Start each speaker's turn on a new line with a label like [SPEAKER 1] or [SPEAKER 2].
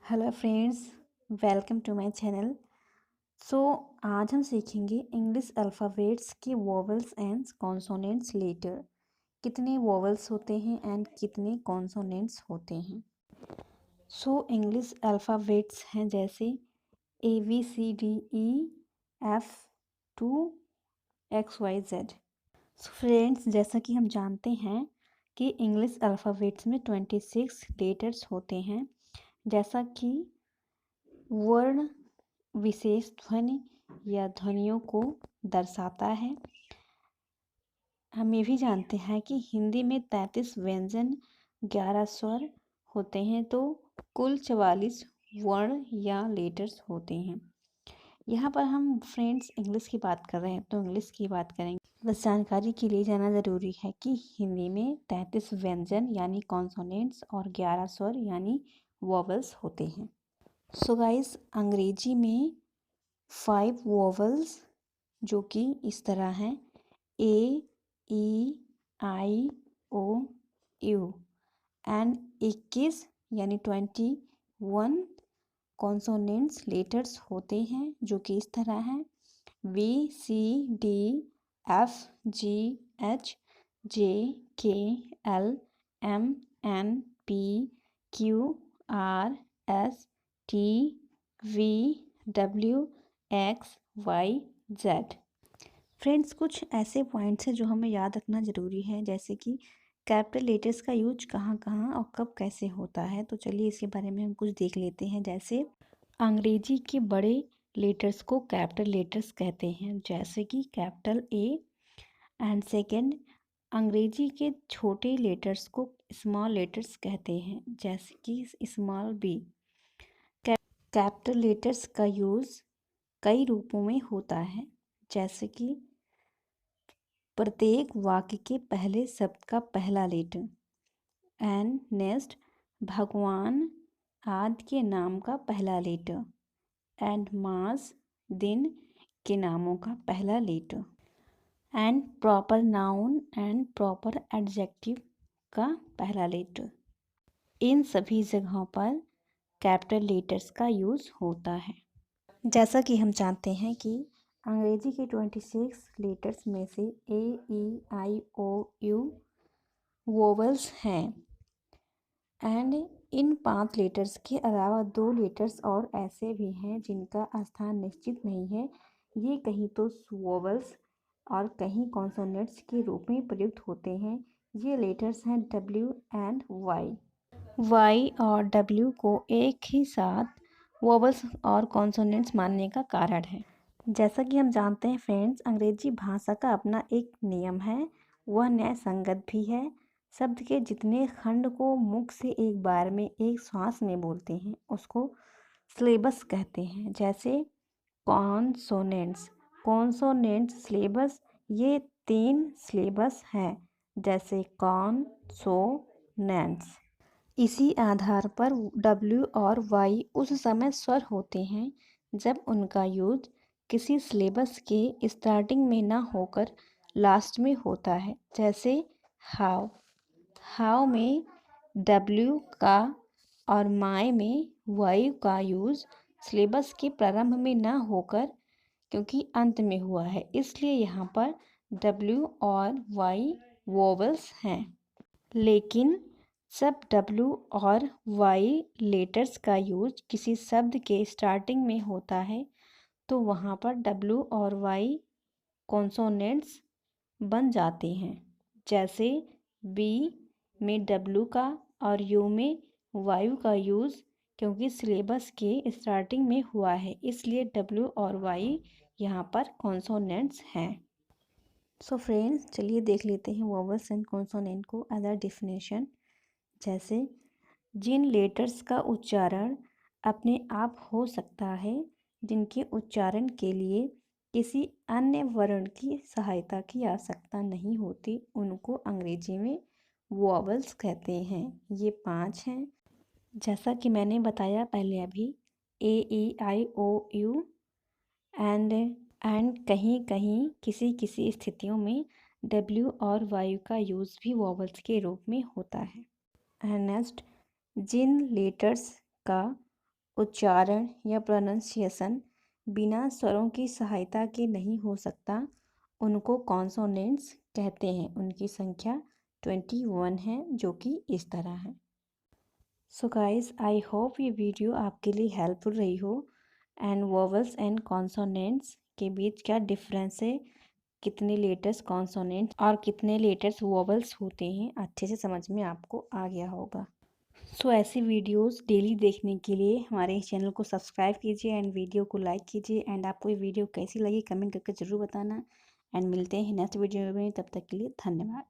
[SPEAKER 1] Hello friends, welcome to my channel. So आज हम सीखेंगे इंग्लिश अल्फ़ाबेट्स के वोवेल्स एंड कॉन्सोनेंट्स लेटर। कितने वोवेल्स होते हैं एंड कितने कॉन्सोनेंट्स होते हैं। सो इंग्लिश अल्फ़ाबेट्स हैं जैसे ABCDEF to XYZ। So friends, जैसा कि हम जानते हैं कि इंग्लिश अल्फ़ाबेट्स में 26 लेटर्स होते हैं। जैसा कि वर्ण विशेष ध्वनि या ध्वनियों को दर्शाता है। हम ये भी जानते हैं कि हिंदी में 33 व्यंजन 11 स्वर होते हैं, तो कुल 44 वर्ण या लेटर्स होते हैं। यहाँ पर हम फ्रेंड्स इंग्लिश की बात कर रहे हैं तो इंग्लिश की बात करेंगे। बस जानकारी के लिए जाना ज़रूरी है कि हिंदी में 33 व्यंजन यानी कॉन्सोनेंट्स और 11 स्वर यानी वोवेल्स होते हैं। सो गाइस, अंग्रेजी में 5 वोवेल्स जो कि इस तरह हैं A, E, I, O, U and 21 यानी 21 कॉन्सोनेंट्स लेटर्स होते हैं जो कि इस तरह हैं VCDFGHKLMNPQRSTVWXYZ। फ्रेंड्स, कुछ ऐसे पॉइंट्स हैं जो हमें याद रखना ज़रूरी है, जैसे कि कैपिटल लेटर्स का यूज कहाँ कहाँ और कब कैसे होता है। तो चलिए इसके बारे में हम कुछ देख लेते हैं। जैसे अंग्रेजी के बड़े लेटर्स को कैपिटल लेटर्स कहते हैं, जैसे कि कैपिटल ए। एंड सेकंड, अंग्रेजी के छोटे लेटर्स को स्मॉल लेटर्स कहते हैं, जैसे कि स्मॉल बी। कैपिटल लेटर्स का यूज़ कई रूपों में होता है, जैसे कि प्रत्येक वाक्य के पहले शब्द का पहला लेटर। एंड नेक्स्ट, भगवान आदि के नाम का पहला लेटर। एंड मास, दिन के नामों का पहला letter. And proper noun and proper adjective का पहला लेटर। इन सभी जगहों पर कैपिटल लेटर्स का यूज़ होता है। जैसा कि हम जानते हैं कि अंग्रेजी के 26 लेटर्स में से A, E, I, O, U vowels हैं। एंड इन 5 लेटर्स के अलावा 2 लेटर्स और ऐसे भी हैं जिनका स्थान निश्चित नहीं है। ये कहीं तो वोवेल्स और कहीं कॉन्सोनेंट्स के रूप में प्रयुक्त होते हैं। ये लेटर्स हैं W एंड Y। Y और W को एक ही साथ वोवेल्स और कॉन्सोनेंट्स मानने का कारण है। जैसा कि हम जानते हैं फ्रेंड्स, अंग्रेजी भाषा का अपना एक नियम है, वह न्याय संगत भी है। शब्द के जितने खंड को मुख से एक बार में एक श्वास में बोलते हैं उसको सिलेबस कहते हैं। जैसे कॉन्सोनेंट्स, सिलेबस, ये 3 सिलेबस हैं, जैसे कॉन्सोनेंट्स। इसी आधार पर W और Y उस समय स्वर होते हैं जब उनका यूज किसी सिलेबस के स्टार्टिंग में ना होकर लास्ट में होता है। जैसे हाउ, में W का और माय में Y का यूज़ सिलेबस के प्रारंभ में ना होकर क्योंकि अंत में हुआ है, इसलिए यहाँ पर W और Y वोवेल्स हैं। लेकिन जब W और Y लेटर्स का यूज किसी शब्द के स्टार्टिंग में होता है तो वहाँ पर W और Y कॉन्सोनेंट्स बन जाते हैं। जैसे B में W का और U में Y का यूज़ क्योंकि सिलेबस के स्टार्टिंग में हुआ है, इसलिए W और Y यहाँ पर कॉन्सोनेंट्स हैं। सो फ्रेंड्स, चलिए देख लेते हैं वोवेल्स एंड कॉन्सोनेंट को अदर डिफिनेशन। जैसे जिन लेटर्स का उच्चारण अपने आप हो सकता है, जिनके उच्चारण के लिए किसी अन्य वर्ण की सहायता की आवश्यकता नहीं होती, उनको अंग्रेजी में वोवेल्स कहते हैं। ये 5 हैं, जैसा कि मैंने बताया पहले अभी, A, E, I, O, U and कहीं कहीं किसी स्थितियों में W और Y का यूज़ भी वोवेल्स के रूप में होता है। एंड नेक्स्ट, जिन लेटर्स का उच्चारण या प्रोनंसिएशन बिना स्वरों की सहायता के नहीं हो सकता, उनको कॉन्सोनेंट्स कहते हैं। उनकी संख्या 21 है, जो कि इस तरह है। सो गाइस, आई होप ये वीडियो आपके लिए हेल्पफुल रही हो। एंड वोवल्स एंड कॉन्सोनेंट्स के बीच क्या डिफरेंस है, कितने लेटर्स कॉन्सोनेंट्स और कितने लेटर्स वोवल्स होते हैं, अच्छे से समझ में आपको आ गया होगा। सो ऐसी वीडियोस डेली देखने के लिए हमारे चैनल को सब्सक्राइब कीजिए एंड वीडियो को लाइक कीजिए। एंड आपको ये वीडियो कैसी लगी कमेंट करके ज़रूर बताना। एंड मिलते हैं नेक्स्ट वीडियो में, तब तक के लिए धन्यवाद।